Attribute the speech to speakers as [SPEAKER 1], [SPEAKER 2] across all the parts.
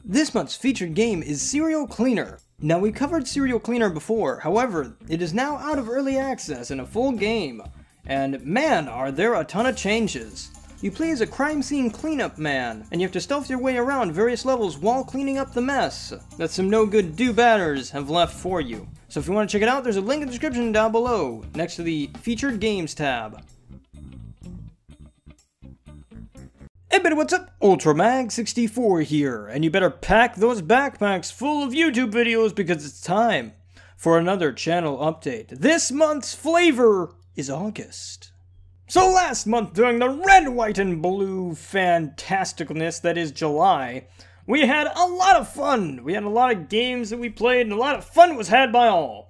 [SPEAKER 1] This month's featured game is Serial Cleaner. Now, we covered Serial Cleaner before, however, it is now out of early access in a full game. And man, are there a ton of changes. You play as a crime scene cleanup man, and you have to stealth your way around various levels while cleaning up the mess that some no-good do-badders have left for you. So if you want to check it out, there's a link in the description down below, next to the Featured Games tab. Hey buddy, what's up? UltraMag64 here, and you better pack those backpacks full of YouTube videos because it's time for another channel update. This month's flavor is August. So last month, during the red, white, and blue fantasticalness that is July, we had a lot of fun. We had a lot of games that we played, and a lot of fun was had by all.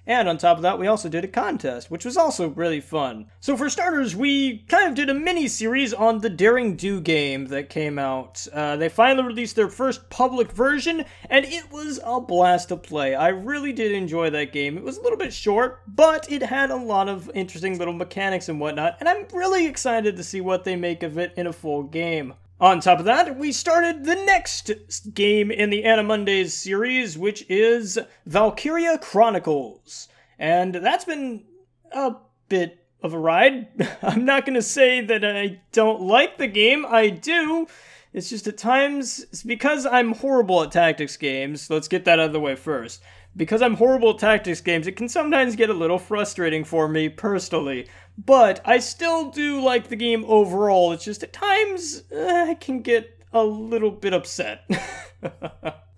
[SPEAKER 1] And on top of that, we also did a contest, which was also really fun. So for starters, we kind of did a mini-series on the Daring Do game that came out. They finally released their first public version, and it was a blast to play. I really did enjoy that game. It was a little bit short, but it had a lot of interesting little mechanics and whatnot, and I'm really excited to see what they make of it in a full game. On top of that, we started the next game in the Animundays series, which is Valkyria Chronicles. And that's been a bit of a ride. I'm not going to say that I don't like the game. I do. It's just at times, it's because I'm horrible at tactics games. Let's get that out of the way first. Because I'm horrible at tactics games, it can sometimes get a little frustrating for me personally. But I still do like the game overall. It's just at times I can get a little bit upset.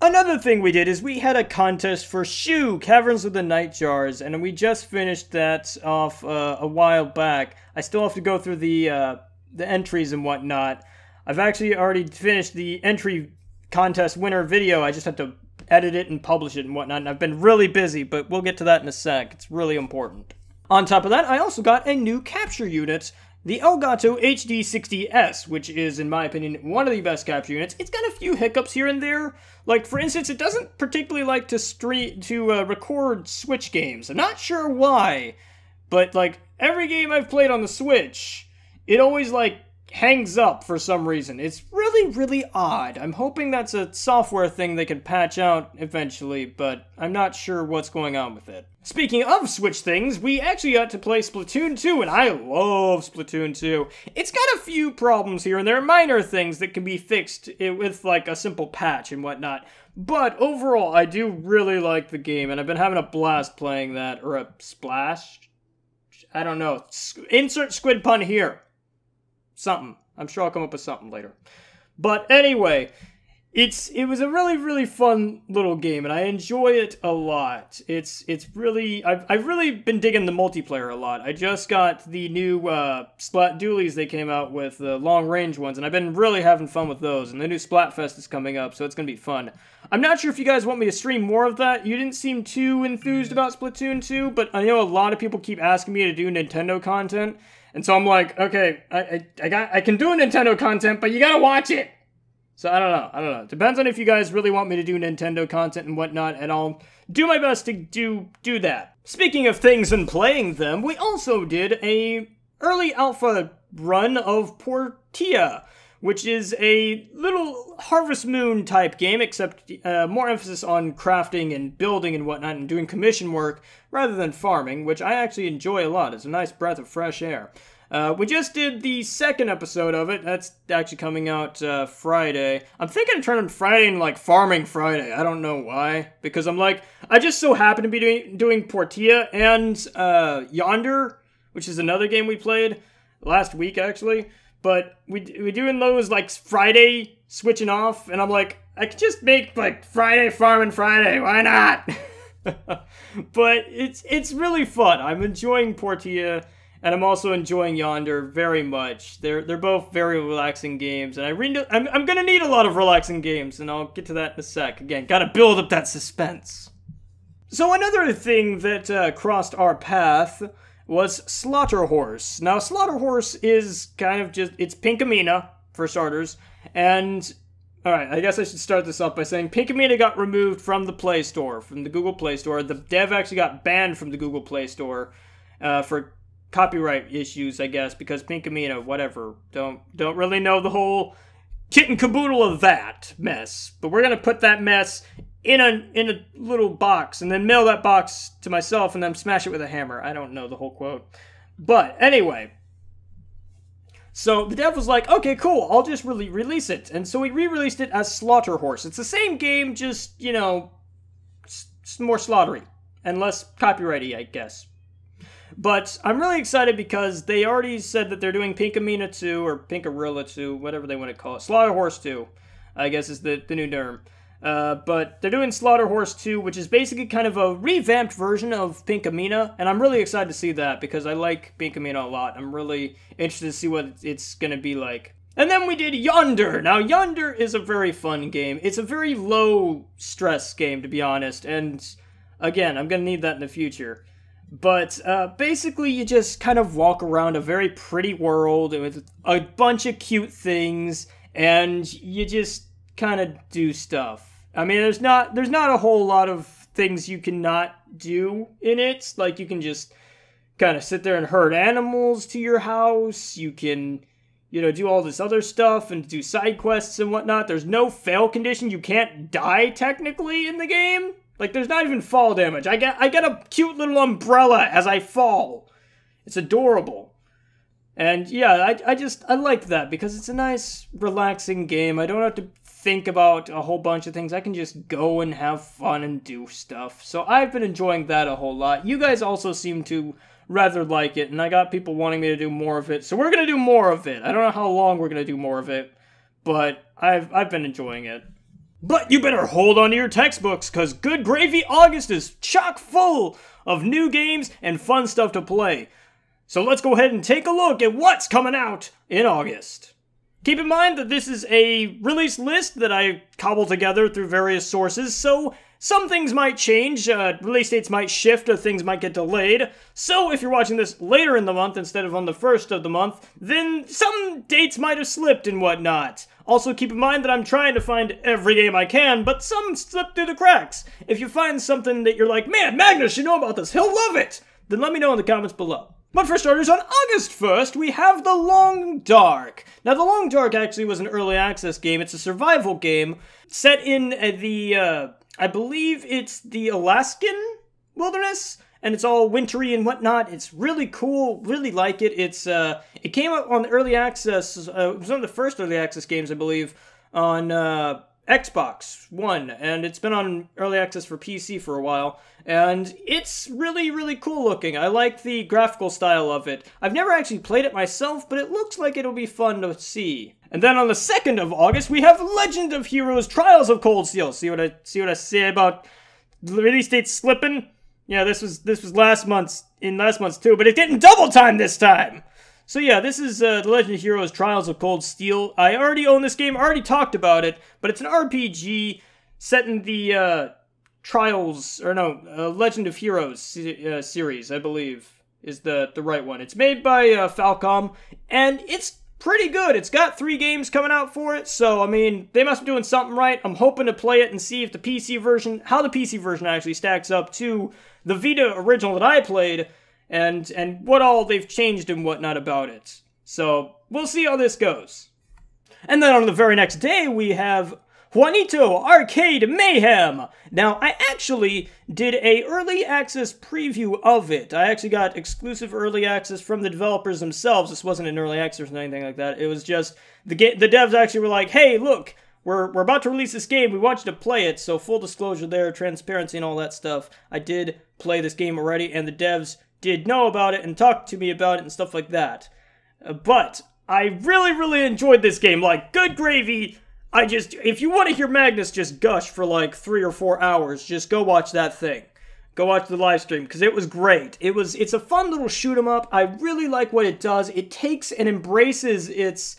[SPEAKER 1] Another thing we did is we had a contest for Shoe, Caverns of the Nightjars, and we just finished that off a while back. I still have to go through the entries and whatnot. I've actually already finished the entry contest winner video. I just have to edit it and publish it and whatnot, and I've been really busy, but we'll get to that in a sec. It's really important. On top of that, I also got a new capture unit, the Elgato HD60S, which is, in my opinion, one of the best capture units. It's got a few hiccups here and there. Like, for instance, it doesn't particularly like to record Switch games. I'm not sure why, but, like, every game I've played on the Switch, it always, like, hangs up for some reason. It's really, really odd. I'm hoping that's a software thing they can patch out eventually, but I'm not sure what's going on with it. Speaking of Switch things, we actually got to play Splatoon 2, and I love Splatoon 2. It's got a few problems here, and there are minor things that can be fixed with, like, a simple patch and whatnot. But overall, I do really like the game, and I've been having a blast playing that, or a splash? I don't know. Insert squid pun here. Something. I'm sure I'll come up with something later. But anyway, it was a really, really fun little game, and I enjoy it a lot. It's really, I've really been digging the multiplayer a lot. I just got the new Splat Dualies they came out with, the long-range ones, and I've been really having fun with those, and the new Splatfest is coming up, so it's going to be fun. I'm not sure if you guys want me to stream more of that. You didn't seem too enthused about Splatoon 2, but I know a lot of people keep asking me to do Nintendo content. And so I'm like, okay, I can do Nintendo content, but you gotta watch it. So I don't know. Depends on if you guys really want me to do Nintendo content and whatnot, and I'll do my best to do that. Speaking of things and playing them, we also did a early alpha run of Portia, which is a little Harvest Moon type game, except more emphasis on crafting and building and whatnot, and doing commission work rather than farming, which I actually enjoy a lot. It's a nice breath of fresh air. We just did the second episode of it. That's actually coming out Friday. I'm thinking of turning Friday into, like, Farming Friday. I don't know why. Because I'm like, I just so happen to be doing Portia and Yonder, which is another game we played last week, actually. But we're doing those, like, Friday switching off, and I'm like, I could just make, like, Friday Farming Friday, why not? But it's really fun. I'm enjoying Portia, and I'm also enjoying Yonder very much. They're both very relaxing games, and I'm gonna need a lot of relaxing games, and I'll get to that in a sec. Again, gotta build up that suspense. So another thing that crossed our path was Slaughterhorse. Now, Slaughterhorse is kind of just, it's Pinkamena, for starters, and, alright, I guess I should start this off by saying Pinkamena got removed from the Play Store, from the Google Play Store. The dev actually got banned from the Google Play Store for copyright issues, I guess, because Pinkamena, whatever, don't really know the whole kit and caboodle of that mess. But we're gonna put that mess in a little box and then mail that box to myself and then smash it with a hammer. I don't know the whole quote. But anyway, so the dev was like, okay, cool, I'll just release it. And so we re-released it as Slaughter Horse. It's the same game, just, you know, more slaughtery and less copyrighty, I guess. But I'm really excited because they already said that they're doing Pinkamena 2, or Pinkarilla 2, whatever they want to call it. Slaughter Horse 2, I guess is the new term. But they're doing Slaughter Horse 2, which is basically kind of a revamped version of Pinkamena, and I'm really excited to see that because I like Pinkamena a lot. I'm really interested to see what it's going to be like. And then we did Yonder. Now, Yonder is a very fun game. It's a very low-stress game, to be honest, and again, I'm going to need that in the future. But basically, you just kind of walk around a very pretty world with a bunch of cute things, and you just kind of do stuff. I mean, there's not a whole lot of things you cannot do in it. Like, you can just kind of sit there and herd animals to your house. You can, you know, do all this other stuff and do side quests and whatnot. There's no fail condition. You can't die, technically, in the game. Like, there's not even fall damage. I get a cute little umbrella as I fall. It's adorable. And, yeah, I like that because it's a nice, relaxing game. I don't have to think about a whole bunch of things. I can just go and have fun and do stuff. So I've been enjoying that a whole lot. You guys also seem to rather like it, and I got people wanting me to do more of it. So we're going to do more of it. I don't know how long we're going to do more of it, but I've been enjoying it. But you better hold on to your textbooks, because good gravy August is chock full of new games and fun stuff to play. So let's go ahead and take a look at what's coming out in August. Keep in mind that this is a release list that I cobbled together through various sources, so some things might change, release dates might shift, or things might get delayed. So if you're watching this later in the month instead of on the 1st of the month, then some dates might have slipped and whatnot. Also keep in mind that I'm trying to find every game I can, but some slip through the cracks. If you find something that you're like, man, Magnus should know about this, he'll love it, then let me know in the comments below. But for starters, on August 1st, we have The Long Dark. Now, The Long Dark actually was an early access game. It's a survival game set in I believe it's the Alaskan wilderness, and it's all wintry and whatnot. It's really cool, really like it. It came out on the early access, it was one of the first early access games, I believe, on Xbox One, and it's been on early access for PC for a while, and it's really, really cool looking. I like the graphical style of it. I've never actually played it myself, but it looks like it'll be fun to see. And then on the 2nd of August, we have Legend of Heroes Trials of Cold Steel. See what I say about the release date slipping? Yeah, this was last month's too, but it's getting double time this time. So yeah, this is The Legend of Heroes Trials of Cold Steel. I already own this game, I already talked about it, but it's an RPG set in the Legend of Heroes series, I believe, is the right one. It's made by Falcom, and it's pretty good. It's got 3 games coming out for it, so, I mean, they must be doing something right. I'm hoping to play it and see if how the PC version actually stacks up to the Vita original that I played, and what all they've changed and whatnot about it. So, we'll see how this goes. And then on the very next day, we have Juanito Arcade Mayhem. Now, I actually did a early access preview of it. I actually got exclusive early access from the developers themselves. This wasn't an early access or anything like that. It was just, the devs actually were like, hey, look, we're about to release this game. We want you to play it. So full disclosure there, transparency and all that stuff. I did play this game already, and the devs did know about it and talk to me about it and stuff like that. But I really, really enjoyed this game. Like, good gravy. If you want to hear Magnus just gush for like 3 or 4 hours, just go watch that thing. Go watch the live stream, because it was great. It's a fun little shoot 'em up. I really like what it does. It takes and embraces its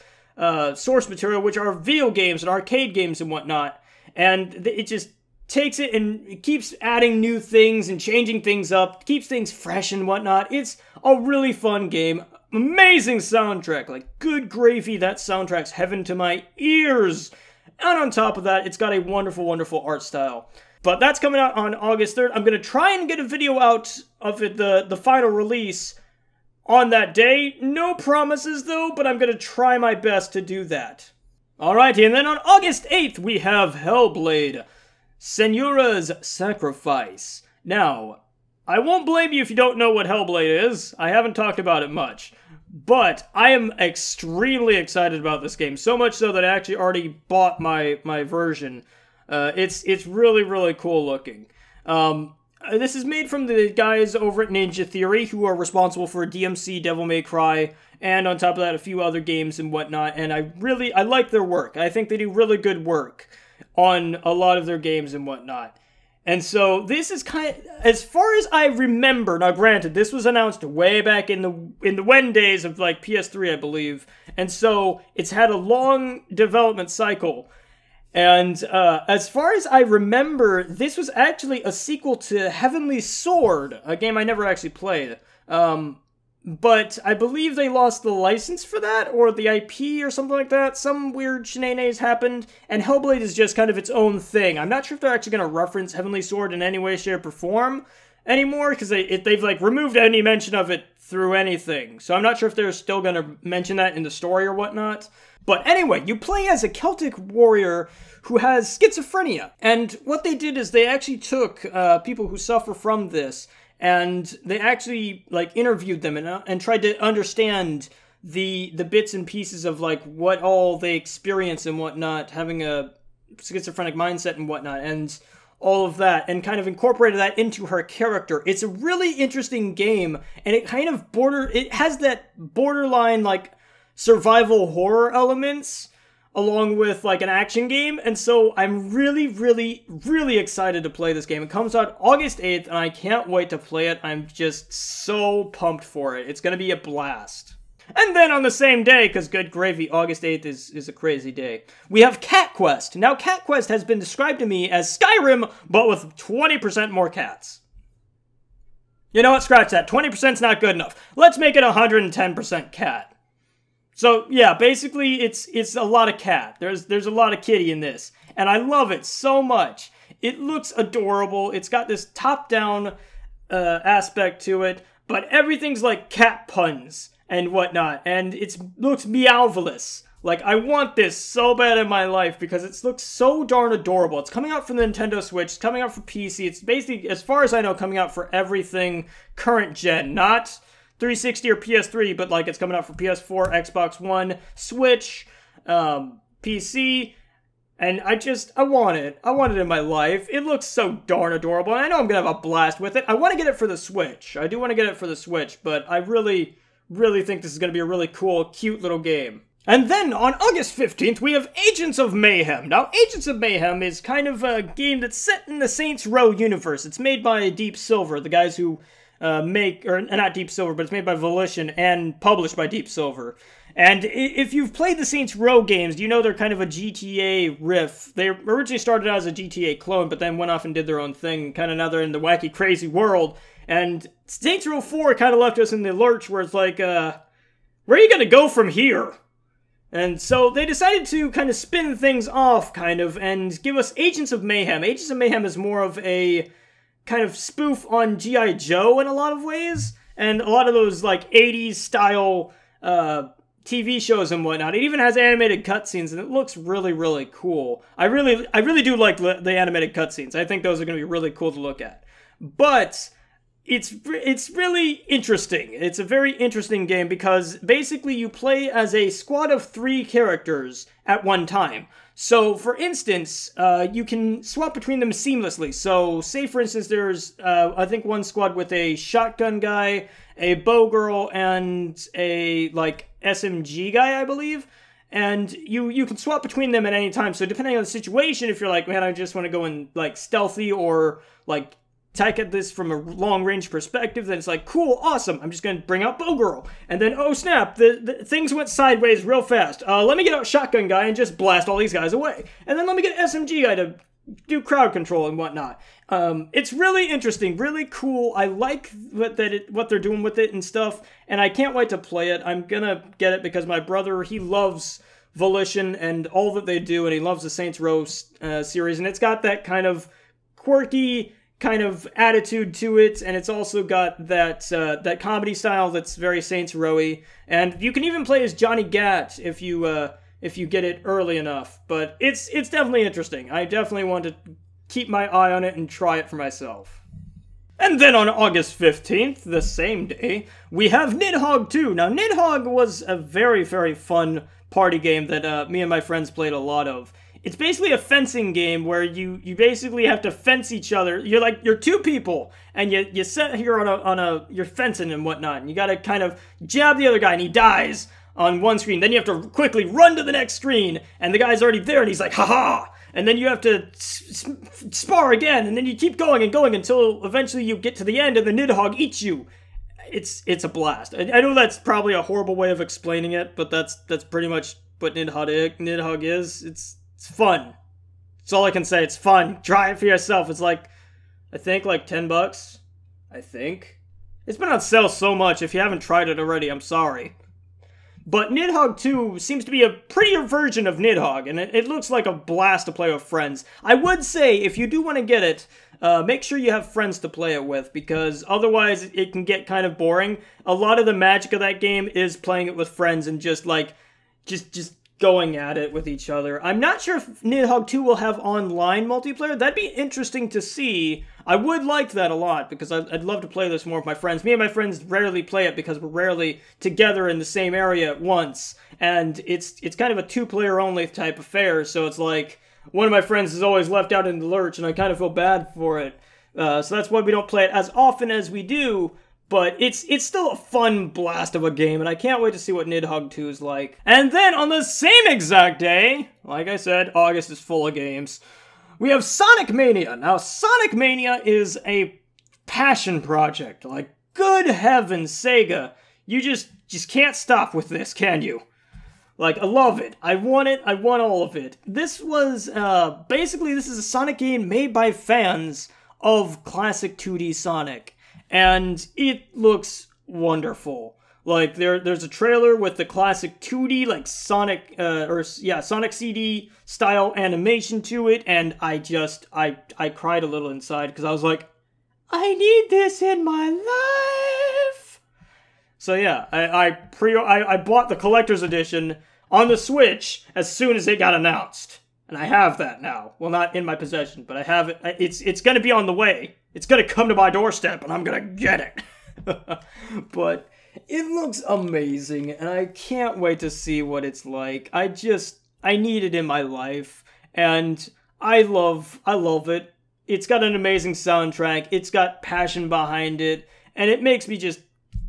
[SPEAKER 1] source material, which are video games and arcade games and whatnot, and it just takes it and it keeps adding new things and changing things up, keeps things fresh and whatnot. It's a really fun game. Amazing soundtrack, like good gravy, that soundtrack's heaven to my ears. And on top of that, it's got a wonderful, wonderful art style. But that's coming out on August 3rd. I'm going to try and get a video out of it, the final release on that day. No promises though, but I'm going to try my best to do that. Alrighty, and then on August 8th, we have Hellblade, Senua's Sacrifice. Now, I won't blame you if you don't know what Hellblade is. I haven't talked about it much. But I am extremely excited about this game. So much so that I actually already bought my version. It's really, really cool looking. This is made from the guys over at Ninja Theory, who are responsible for DMC, Devil May Cry, and on top of that, a few other games and whatnot. And I like their work. I think they do really good work on a lot of their games and whatnot. And so this is kind of, as far as I remember, now granted, this was announced way back in the when days of like PS3, I believe. And so it's had a long development cycle. And as far as I remember, this was actually a sequel to Heavenly Sword, a game I never actually played. But I believe they lost the license for that, or the IP, or something like that. Some weird shenanigans happened, and Hellblade is just kind of its own thing. I'm not sure if they're actually going to reference Heavenly Sword in any way, shape, or form anymore, because they've like removed any mention of it through anything. So I'm not sure if they're still going to mention that in the story or whatnot. But anyway, you play as a Celtic warrior who has schizophrenia. And what they did is they actually took people who suffer from this, and they actually like interviewed them and tried to understand the bits and pieces of like what all they experience and whatnot, having a schizophrenic mindset and whatnot, and all of that, and kind of incorporated that into her character. It's a really interesting game, and it kind of it has that borderline like survival horror elements along with like an action game, and so I'm really, really, really excited to play this game. It comes out August 8th, and I can't wait to play it. I'm just so pumped for it. It's gonna be a blast. And then on the same day, because good gravy, August 8th is a crazy day, we have Cat Quest. Now, Cat Quest has been described to me as Skyrim, but with 20% more cats. You know what? Scratch that. 20%'s not good enough. Let's make it 110% cat. So, yeah, basically, it's a lot of cat. There's a lot of kitty in this, and I love it so much. It looks adorable. It's got this top-down aspect to it, but everything's like cat puns and whatnot, and it looks meowvelous. Like, I want this so bad in my life because it looks so darn adorable. It's coming out for the Nintendo Switch, it's coming out for PC, it's basically, as far as I know, coming out for everything current gen, not 360 or PS3, but like it's coming out for PS4, Xbox One, Switch, PC, and I want it. I want it in my life. It looks so darn adorable, and I know I'm gonna have a blast with it. I want to get it for the Switch. I do want to get it for the Switch, but I really, really think this is gonna be a really cool, cute little game. And then on August 15th, we have Agents of Mayhem. Now, Agents of Mayhem is kind of a game that's set in the Saints Row universe. It's made by Deep Silver, the guys who not Deep Silver, but it's made by Volition and published by Deep Silver. And if you've played the Saints Row games, you know they're kind of a GTA riff. They originally started out as a GTA clone, but then went off and did their own thing, kind of now they're in the wacky, crazy world. And Saints Row 4 kind of left us in the lurch where it's like, where are you going to go from here? And so they decided to kind of spin things off, kind of, and give us Agents of Mayhem. Agents of Mayhem is more of a kind of spoof on G.I. Joe in a lot of ways, and a lot of those like 80s style TV shows and whatnot. It even has animated cutscenes, and it looks really, really cool. I really do like the animated cutscenes. I think those are going to be really cool to look at. But it's really interesting. It's a very interesting game because basically you play as a squad of 3 characters at one time. So, for instance, you can swap between them seamlessly. So, say, for instance, there's, I think, one squad with a shotgun guy, a bow girl, and a, like, SMG guy, I believe. And you can swap between them at any time. So, depending on the situation, if you're like, man, I just want to go in, like, stealthy or, like, attack at this from a long-range perspective, then it's like, cool, awesome, I'm just gonna bring out Bow Girl. And then, oh snap, the things went sideways real fast. Let me get out Shotgun Guy and just blast all these guys away. And then let me get SMG Guy to do crowd control and whatnot. It's really interesting, really cool. I like what they're doing with it and stuff, and I can't wait to play it. I'm gonna get it because my brother, he loves Volition and all that they do, and he loves the Saints Row series, and it's got that kind of quirky kind of attitude to it, and it's also got that that comedy style that's very Saints Row-y. And you can even play as Johnny Gat if you if you get it early enough. But it's definitely interesting. I definitely want to keep my eye on it and try it for myself. And then on August 15th, the same day, we have Nidhogg 2. Now, Nidhogg was a very, very fun party game that me and my friends played a lot of. It's basically a fencing game where you basically have to fence each other. You're two people, and you sit here you're fencing and whatnot, and you gotta kind of jab the other guy, and he dies on one screen. Then you have to quickly run to the next screen, and the guy's already there, and he's like, haha! And then you have to spar again, and then you keep going and going until eventually you get to the end, and the Nidhogg eats you. It's a blast. I know that's probably a horrible way of explaining it, but that's pretty much what Nidhogg is. It's fun. That's all I can say. It's fun. Try it for yourself. It's like, I think like $10. I think. It's been on sale so much. If you haven't tried it already, I'm sorry. But Nidhogg 2 seems to be a prettier version of Nidhogg, and it looks like a blast to play with friends. I would say, if you do want to get it, make sure you have friends to play it with, because otherwise it can get kind of boring. A lot of the magic of that game is playing it with friends and just going at it with each other. I'm not sure if Nidhogg 2 will have online multiplayer. That'd be interesting to see. I would like that a lot, because I'd love to play this more with my friends. Me and my friends rarely play it because we're rarely together in the same area at once. And it's kind of a two-player only type affair, so it's like, one of my friends is always left out in the lurch, and I kind of feel bad for it. So that's why we don't play it as often as we do. But it's still a fun blast of a game, and I can't wait to see what Nidhogg 2 is like. And then on the same exact day, like I said, August is full of games, we have Sonic Mania. Now, Sonic Mania is a passion project. Like, good heavens, Sega. You just can't stop with this, can you? Like, I love it. I want it. I want all of it. This was, basically, this is a Sonic game made by fans of classic 2D Sonic. And it looks wonderful. Like, there's a trailer with the classic 2D, like, Sonic, Sonic CD style animation to it, and I cried a little inside, because I was like, I need this in my life! So yeah, I bought the collector's edition on the Switch as soon as it got announced. And I have that now. Well, not in my possession, but I have it. It's gonna be on the way. It's gonna come to my doorstep, and I'm gonna get it. But it looks amazing, and I can't wait to see what it's like. I need it in my life, and I love it. It's got an amazing soundtrack. It's got passion behind it, and it makes me just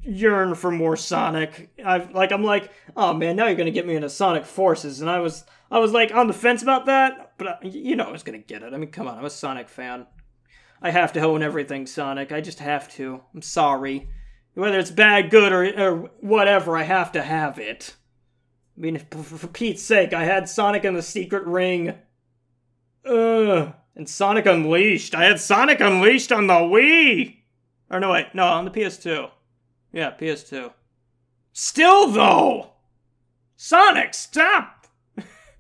[SPEAKER 1] yearn for more Sonic. I'm like, oh man, now you're gonna get me into Sonic Forces, and I was like on the fence about that, but you know I was gonna get it. I mean, come on, I'm a Sonic fan. I have to own everything Sonic. I just have to. I'm sorry. Whether it's bad, good, or whatever, I have to have it. I mean, for Pete's sake, I had Sonic and the Secret Ring. And Sonic Unleashed. I had Sonic Unleashed on the Wii! Or no, wait, no, on the PS2. Yeah, PS2. Still, though! Sonic, stop!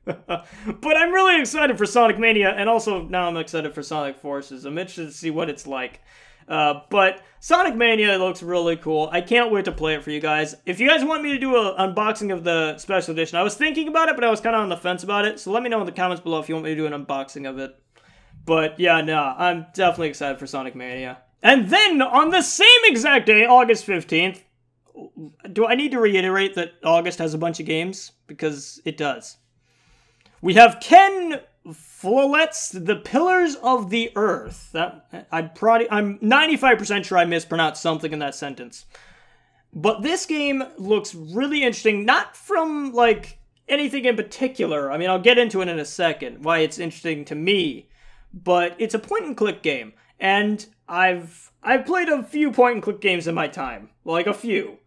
[SPEAKER 1] But I'm really excited for Sonic Mania, and also now I'm excited for Sonic Forces. I'm interested to see what it's like. But Sonic Mania looks really cool. I can't wait to play it for you guys. If you guys want me to do an unboxing of the special edition, I was thinking about it, but I was kind of on the fence about it. So let me know in the comments below if you want me to do an unboxing of it. But yeah, no, I'm definitely excited for Sonic Mania. And then on the same exact day, August 15th, do I need to reiterate that August has a bunch of games? Because it does. We have Ken Follett's The Pillars of the Earth. I'm 95% sure I mispronounced something in that sentence. But this game looks really interesting, not from, like, anything in particular. I mean, I'll get into it in a second, why it's interesting to me. But it's a point-and-click game. And I've played a few point-and-click games in my time. Like, a few.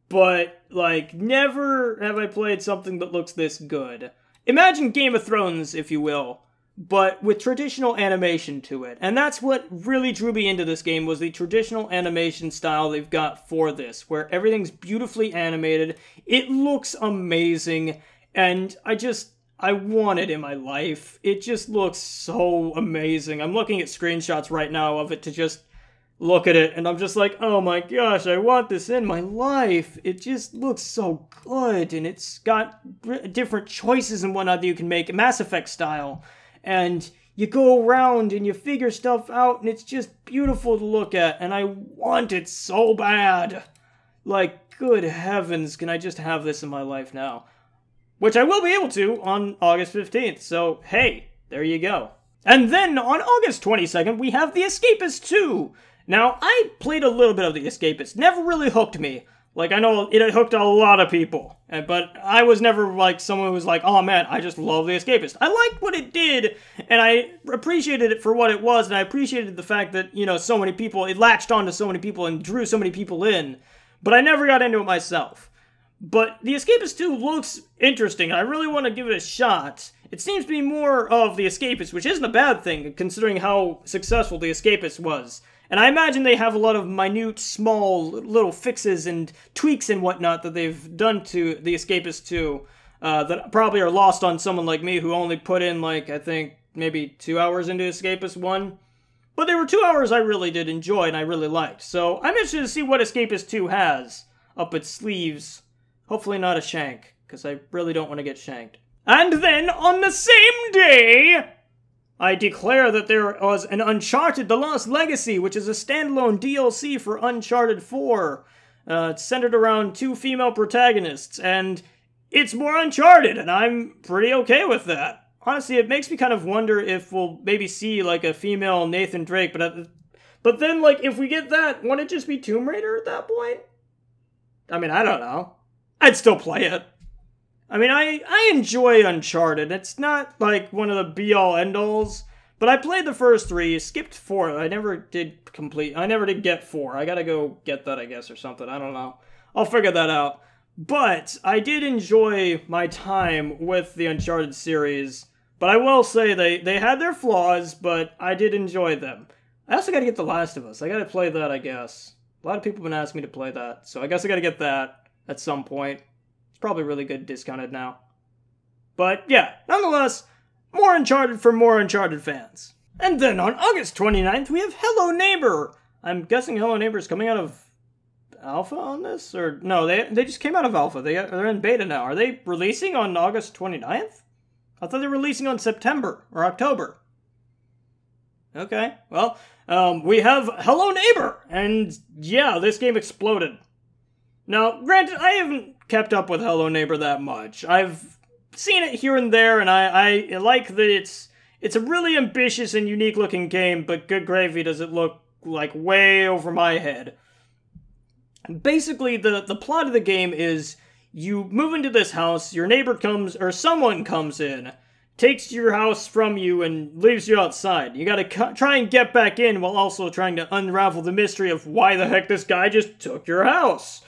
[SPEAKER 1] But, like, never have I played something that looks this good. Imagine Game of Thrones, if you will, but with traditional animation to it. And that's what really drew me into this game, was the traditional animation style they've got for this, where everything's beautifully animated. It looks amazing, and I want it in my life. It just looks so amazing. I'm looking at screenshots right now of it to just, look at it and I'm just like, oh my gosh, I want this in my life. It just looks so good, and it's got different choices and whatnot that you can make, Mass Effect style. And you go around and you figure stuff out, and it's just beautiful to look at, and I want it so bad. Like, good heavens, can I just have this in my life now? Which I will be able to on August 15th, so hey, there you go. And then on August 22nd, we have The Escapist 2. Now, I played a little bit of The Escapist. Never really hooked me. Like, I know it hooked a lot of people. But I was never, like, someone who was like, oh man, I just love The Escapist. I liked what it did, and I appreciated it for what it was, and I appreciated the fact that, you know, so many people, it latched on to so many people and drew so many people in. But I never got into it myself. But The Escapist 2 looks interesting, and I really want to give it a shot. It seems to be more of The Escapist, which isn't a bad thing, considering how successful The Escapist was. And I imagine they have a lot of minute, small, little fixes and tweaks and whatnot that they've done to The Escapist 2 that probably are lost on someone like me who only put in, like, I think, maybe 2 hours into Escapist 1. But they were 2 hours I really did enjoy and I really liked. So I'm interested to see what Escapist 2 has up its sleeves. Hopefully not a shank, because I really don't want to get shanked. And then, on the same day, I declare that there was an Uncharted The Lost Legacy, which is a standalone DLC for Uncharted 4. It's centered around 2 female protagonists, and it's more Uncharted, and I'm pretty okay with that. Honestly, it makes me kind of wonder if we'll maybe see, like, a female Nathan Drake, but then, like, if we get that, won't it just be Tomb Raider at that point? I mean, I don't know. I'd still play it. I mean, I enjoy Uncharted. It's not, like, one of the be-all, end-alls. But I played the first 3, skipped 4. I never did get 4. I gotta go get that, I guess, or something. I don't know. I'll figure that out. But I did enjoy my time with the Uncharted series. But I will say they had their flaws, but I did enjoy them. I also gotta get The Last of Us. I gotta play that, I guess. A lot of people have been asking me to play that. So I guess I gotta get that at some point. Probably really good discounted now. But yeah, nonetheless, more Uncharted for more Uncharted fans. And then on August 29th, we have Hello Neighbor. I'm guessing Hello Neighbor is coming out of alpha on this? Or no, they just came out of alpha. They're in beta now. Are they releasing on August 29th? I thought they were releasing on September or October. Okay, well, we have Hello Neighbor. And yeah, this game exploded. Now, granted, I haven't kept up with Hello Neighbor that much. I've seen it here and there, and I like that it's a really ambitious and unique looking game, but good gravy does it look like way over my head. Basically, the plot of the game is you move into this house, your neighbor comes, or someone comes in, takes your house from you and leaves you outside. You gotta try and get back in while also trying to unravel the mystery of why the heck this guy just took your house.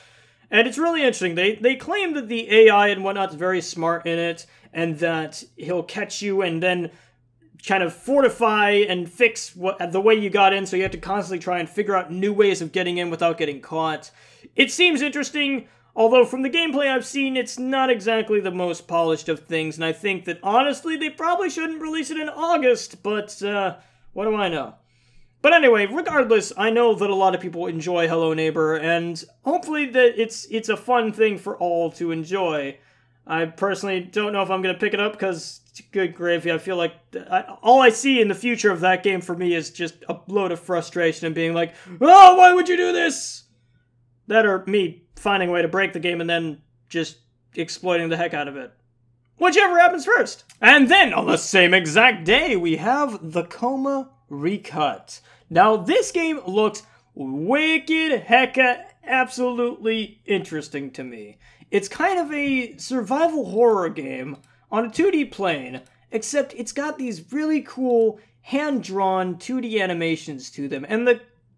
[SPEAKER 1] And it's really interesting. They claim that the AI and whatnot is very smart in it, and that he'll catch you and then kind of fortify and fix the way you got in, so you have to constantly try and figure out new ways of getting in without getting caught. It seems interesting, although from the gameplay I've seen, it's not exactly the most polished of things, and I think that, honestly, they probably shouldn't release it in August, but, what do I know? But anyway, regardless, I know that a lot of people enjoy Hello Neighbor, and hopefully that it's a fun thing for all to enjoy. I personally don't know if I'm going to pick it up, because, good gravy, I feel like all I see in the future of that game for me is just a load of frustration and being like, oh, why would you do this? That or me finding a way to break the game and then just exploiting the heck out of it. Whichever happens first. And then, on the same exact day, we have The Coma Recut. Now, this game looks wicked hecka absolutely interesting to me. It's kind of a survival horror game on a 2D plane, except it's got these really cool hand-drawn 2D animations to them, and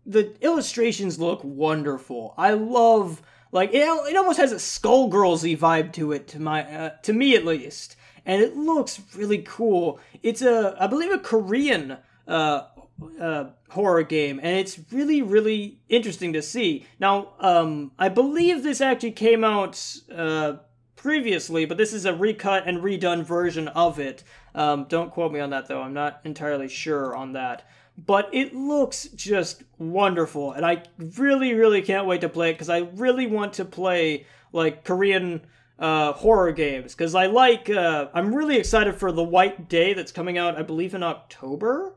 [SPEAKER 1] the illustrations look wonderful. I love, like, it almost has a Skullgirls-y vibe to it, to me at least, and it looks really cool. It's I believe a Korean horror game, and it's really, really interesting to see. Now, I believe this actually came out previously, but this is a recut and redone version of it. Don't quote me on that, though. I'm not entirely sure on that. But it looks just wonderful, and I really, really can't wait to play it, because I really want to play, like, Korean horror games, because I like, I'm really excited for The White Day that's coming out, I believe, in October,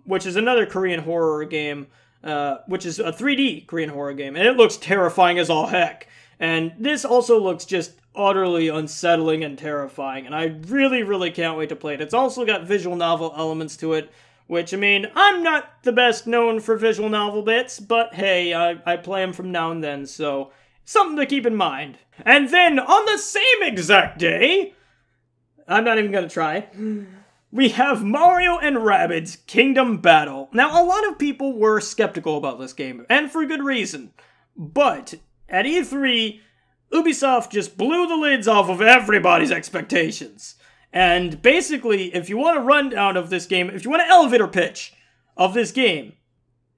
[SPEAKER 1] which is another Korean horror game, which is a 3D Korean horror game, and it looks terrifying as all heck. And this also looks just utterly unsettling and terrifying, and I really, really can't wait to play it. It's also got visual novel elements to it, which, I mean, I'm not the best known for visual novel bits, but hey, I play them from now and then, so something to keep in mind. And then, on the same exact day, I'm not even gonna try, we have Mario and Rabbids Kingdom Battle. Now, a lot of people were skeptical about this game, and for good reason, but at E3, Ubisoft just blew the lids off of everybody's expectations. And basically, if you want a rundown of this game, if you want an elevator pitch of this game,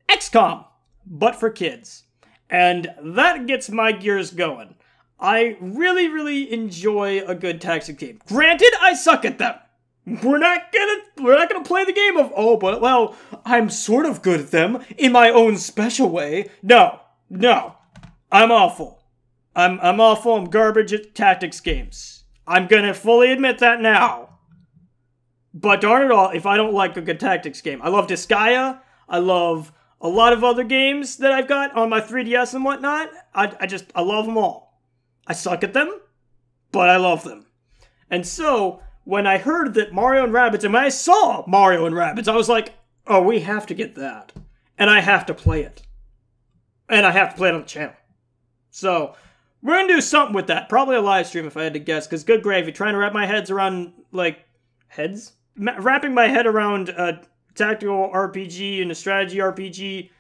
[SPEAKER 1] XCOM, but for kids. And that gets my gears going. I really, really enjoy a good tactics game. Granted, I suck at them. We're not gonna play the game of, oh, but, well, I'm sort of good at them in my own special way. No. I'm awful. I'm awful. I'm garbage at tactics games. I'm gonna fully admit that now. But darn it all, if I don't like a good tactics game. I love Disgaea. I love a lot of other games that I've got on my 3DS and whatnot. I love them all. I suck at them, but I love them. And so, when I heard that Mario and Rabbids, and when I saw Mario and Rabbids, I was like, oh, we have to get that. And I have to play it. And I have to play it on the channel. So, we're gonna do something with that. Probably a live stream if I had to guess, because good gravy, trying to wrap my heads around, like, wrapping my head around a tactical RPG and a strategy RPG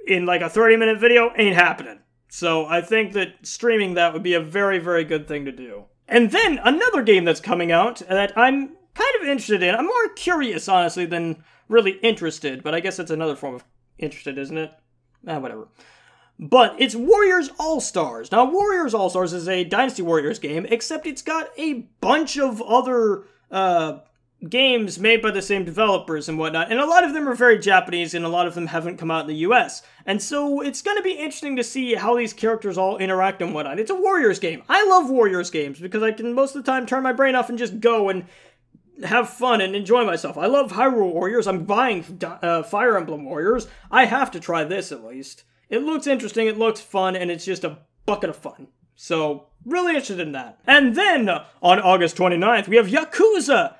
[SPEAKER 1] in, like, a 30-minute video ain't happening. So I think that streaming that would be a very, very good thing to do. And then, another game that's coming out that I'm kind of interested in. I'm more curious, honestly, than really interested, but I guess that's another form of interested, isn't it? Whatever. But it's Warriors All-Stars. Now, Warriors All-Stars is a Dynasty Warriors game, except it's got a bunch of other games made by the same developers and whatnot, and a lot of them are very Japanese, and a lot of them haven't come out in the US. And so it's going to be interesting to see how these characters all interact and whatnot. It's a Warriors game. I love Warriors games, because I can most of the time turn my brain off and just go and have fun and enjoy myself. I love Hyrule Warriors. I'm buying Fire Emblem Warriors. I have to try this, at least. It looks interesting, it looks fun, and it's just a bucket of fun. So, really interested in that. And then, on August 29th, we have Yakuza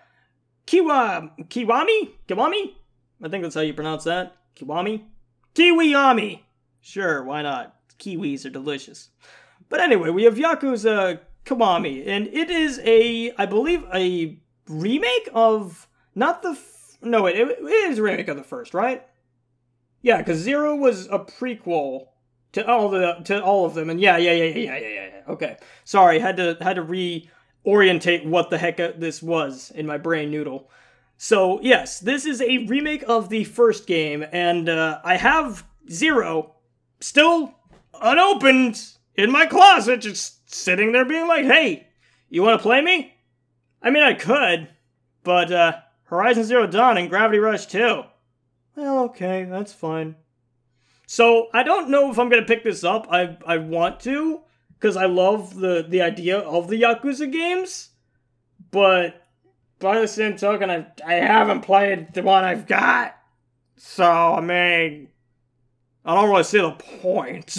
[SPEAKER 1] Kiwami? I think that's how you pronounce that. Kiwami? Kiwiami! Sure, why not? Kiwis are delicious. But anyway, we have Yakuza Kiwami, and it is I believe, a remake of, not the, no wait, it is a remake of the first, right? Yeah, because Zero was a prequel to all of them, and yeah. Okay, sorry, had to reorientate what the heck this was in my brain noodle. So yes, this is a remake of the first game, and I have Zero still unopened in my closet, just sitting there being like, hey, you want to play me? I mean, I could, but Horizon Zero Dawn and Gravity Rush 2. Well, okay, that's fine. So, I don't know if I'm going to pick this up. I want to, because I love the idea of the Yakuza games. But, by the same token, I haven't played the one I've got. So, I mean, I don't really see the point.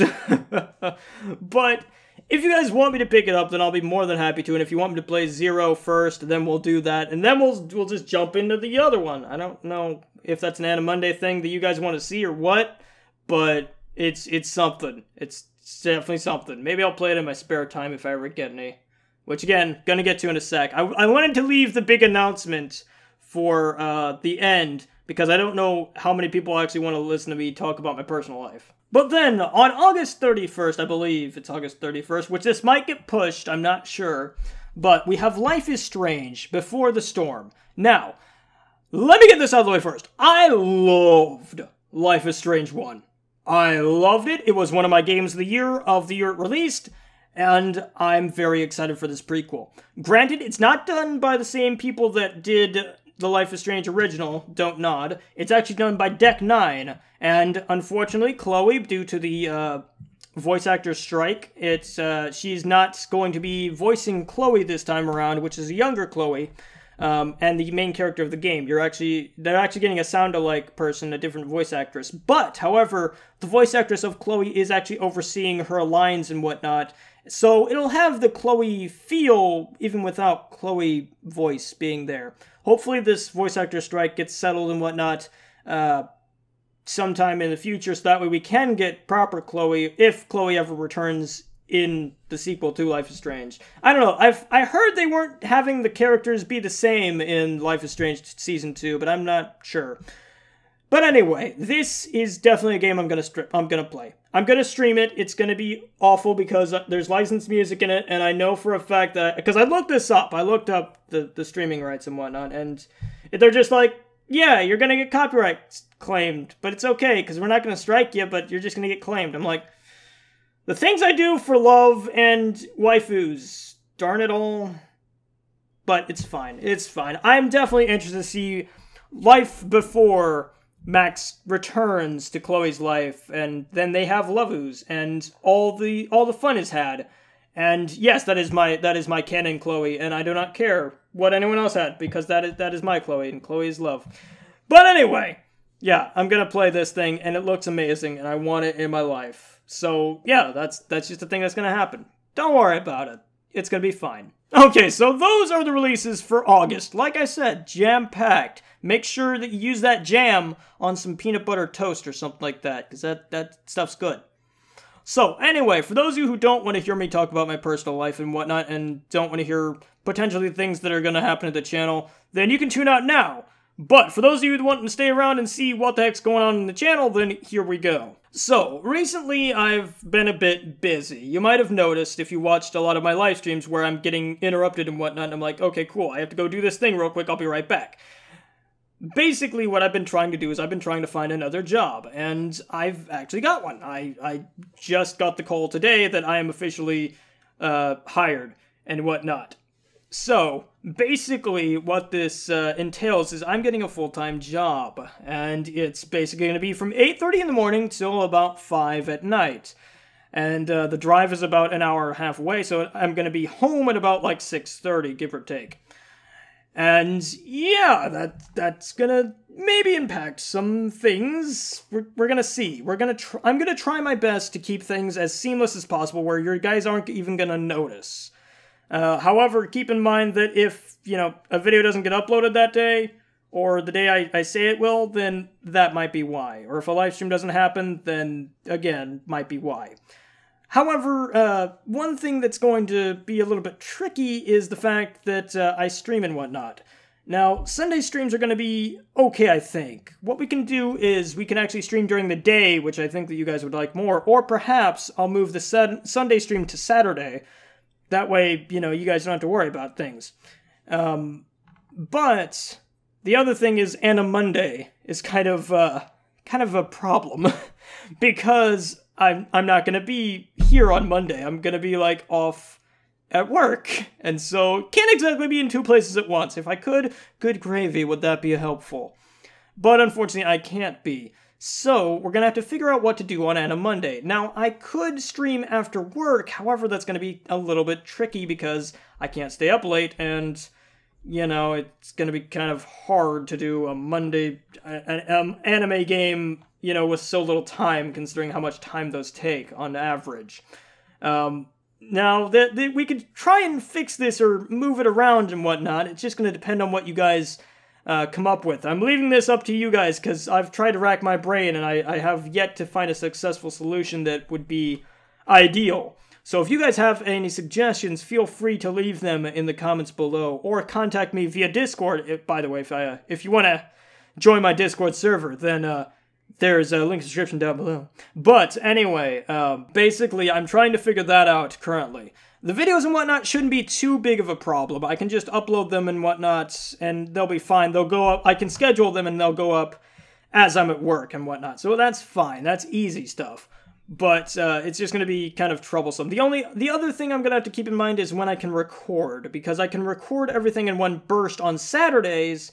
[SPEAKER 1] But, if you guys want me to pick it up, then I'll be more than happy to. And if you want me to play Zero first, then we'll do that. And then we'll just jump into the other one. I don't know if that's an Animunday thing that you guys want to see or what, but it's something. It's definitely something. Maybe I'll play it in my spare time if I ever get any. Which, again, gonna get to in a sec. I wanted to leave the big announcement for the end, because I don't know how many people actually want to listen to me talk about my personal life. But then, on August 31st, I believe it's August 31st, which this might get pushed, I'm not sure, but we have Life is Strange Before the Storm. Now, let me get this out of the way first. I loved Life is Strange 1. I loved it. It was one of my games of the year it released, And I'm very excited for this prequel. Granted, it's not done by the same people that did the Life is Strange original, don't nod. It's actually done by Deck 9, and unfortunately, Chloe, due to the voice actor strike, she's not going to be voicing Chloe this time around, which is a younger Chloe, and the main character of the game. They're actually getting a sound-alike person, a different voice actress. But, however, the voice actress of Chloe is actually overseeing her lines and whatnot, so it'll have the Chloe feel, even without Chloe voice being there. Hopefully this voice actor strike gets settled and whatnot sometime in the future, so that way we can get proper Chloe, if Chloe ever returns in the sequel to Life is Strange. I don't know, I heard they weren't having the characters be the same in Life is Strange Season 2, but I'm not sure. But anyway, this is definitely a game I'm gonna play. I'm gonna stream it. It's gonna be awful because there's licensed music in it, and I know for a fact that, because I looked this up, I looked up the streaming rights and whatnot, and they're just like, yeah, you're gonna get copyright claimed, but it's okay, because we're not gonna strike you, but you're just gonna get claimed. I'm like, the things I do for love and waifus, darn it all. But it's fine, it's fine. I'm definitely interested to see life before Max returns to Chloe's life, and then they have lovus, and all the fun is had. And yes, that is my canon Chloe, and I do not care what anyone else had, because that is my Chloe, and Chloe is love. But anyway, yeah, I'm gonna play this thing, and it looks amazing, and I want it in my life. So yeah, that's just the thing that's gonna happen. Don't worry about it. It's gonna be fine. Okay, so those are the releases for August. Like I said, jam-packed. Make sure that you use that jam on some peanut butter toast or something like that, because that stuff's good. So, anyway, for those of you who don't want to hear me talk about my personal life and whatnot, and don't want to hear potentially things that are going to happen to the channel, then you can tune out now. But for those of you who want to stay around and see what the heck's going on in the channel, then here we go. So, recently I've been a bit busy. You might have noticed if you watched a lot of my live streams where I'm getting interrupted and whatnot, and I'm like, okay, cool, I have to go do this thing real quick, I'll be right back. Basically, what I've been trying to do is I've been trying to find another job, and I've actually got one. I just got the call today that I am officially hired and whatnot. So, basically, what this entails is I'm getting a full-time job, and it's basically going to be from 8:30 in the morning till about 5 at night. And the drive is about an hour and a half away, so I'm going to be home at about like 6:30, give or take. And yeah, that's gonna maybe impact some things. We're gonna see. I'm gonna try my best to keep things as seamless as possible, where your guys aren't even gonna notice. However, keep in mind that if, you know, a video doesn't get uploaded that day, or the day I say it will, then that might be why. Or if a live stream doesn't happen, then again, might be why. However, one thing that's going to be a little bit tricky is the fact that I stream and whatnot. Now, Sunday streams are going to be okay, I think. What we can do is we can actually stream during the day, which I think that you guys would like more, or perhaps I'll move the Sunday stream to Saturday. That way, you know, you guys don't have to worry about things. But the other thing is, and a Monday is kind of a problem because I'm not gonna be here on Monday. I'm gonna be like off at work, and so can't exactly be in two places at once. If I could, good gravy, would that be helpful? But unfortunately, I can't be. So we're gonna have to figure out what to do on Anna Monday. Now, I could stream after work. However, that's gonna be a little bit tricky because I can't stay up late, and you know, it's gonna be kind of hard to do a Monday anime game, you know, with so little time, considering how much time those take on average. Now, we could try and fix this or move it around and whatnot. It's just going to depend on what you guys come up with. I'm leaving this up to you guys, because I've tried to rack my brain, and I have yet to find a successful solution that would be ideal. So if you guys have any suggestions, feel free to leave them in the comments below, or contact me via Discord. By the way, if you want to join my Discord server, then there's a link in the description down below. But anyway, basically, I'm trying to figure that out currently. The videos and whatnot shouldn't be too big of a problem. I can just upload them and whatnot, and they'll be fine. They'll go up. I can schedule them, and they'll go up as I'm at work and whatnot. So that's fine. That's easy stuff. but it's just going to be kind of troublesome. The other thing I'm going to have to keep in mind is when I can record, because I can record everything in one burst on Saturdays,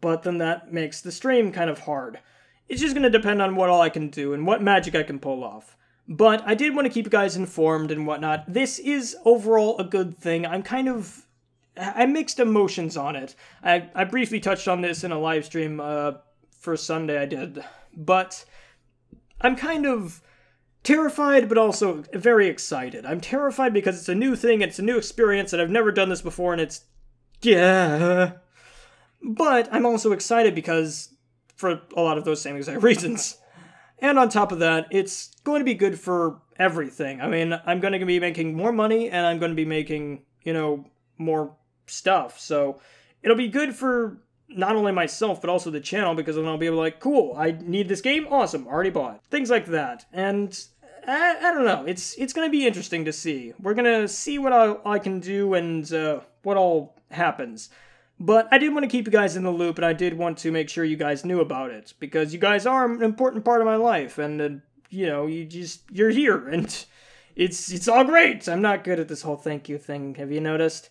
[SPEAKER 1] but then that makes the stream kind of hard. It's just going to depend on what all I can do and what magic I can pull off. But I did want to keep you guys informed and whatnot. This is overall a good thing. I mixed emotions on it. I briefly touched on this in a live stream for Sunday I did, but I'm kind of terrified, but also very excited. I'm terrified because it's a new thing, it's a new experience, and I've never done this before, and it's... yeah. But I'm also excited because, for a lot of those same exact reasons. And on top of that, it's going to be good for everything. I mean, I'm going to be making more money, and I'm going to be making, more stuff. So, it'll be good for not only myself, but also the channel, because then I'll be able to like, cool, I need this game, awesome, already bought. Things like that. And I don't know, it's going to be interesting to see. We're going to see what I can do and what all happens. But I did want to keep you guys in the loop, and I did want to make sure you guys knew about it, because you guys are an important part of my life, and, you're here, and it's all great. I'm not good at this whole thank you thing, have you noticed?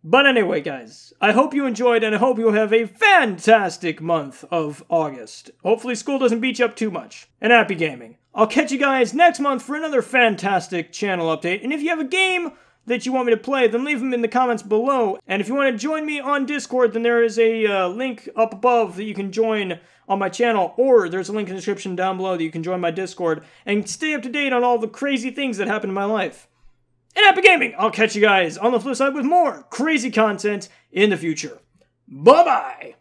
[SPEAKER 1] But anyway, guys, I hope you enjoyed, and I hope you'll have a fantastic month of August. Hopefully school doesn't beat you up too much. And happy gaming. I'll catch you guys next month for another fantastic channel update, and if you have a game that you want me to play, then leave them in the comments below. And if you want to join me on Discord, then there is a link up above that you can join on my channel, or there's a link in the description down below that you can join my Discord and stay up to date on all the crazy things that happen in my life. And happy gaming! I'll catch you guys on the flip side with more crazy content in the future. Bye-bye!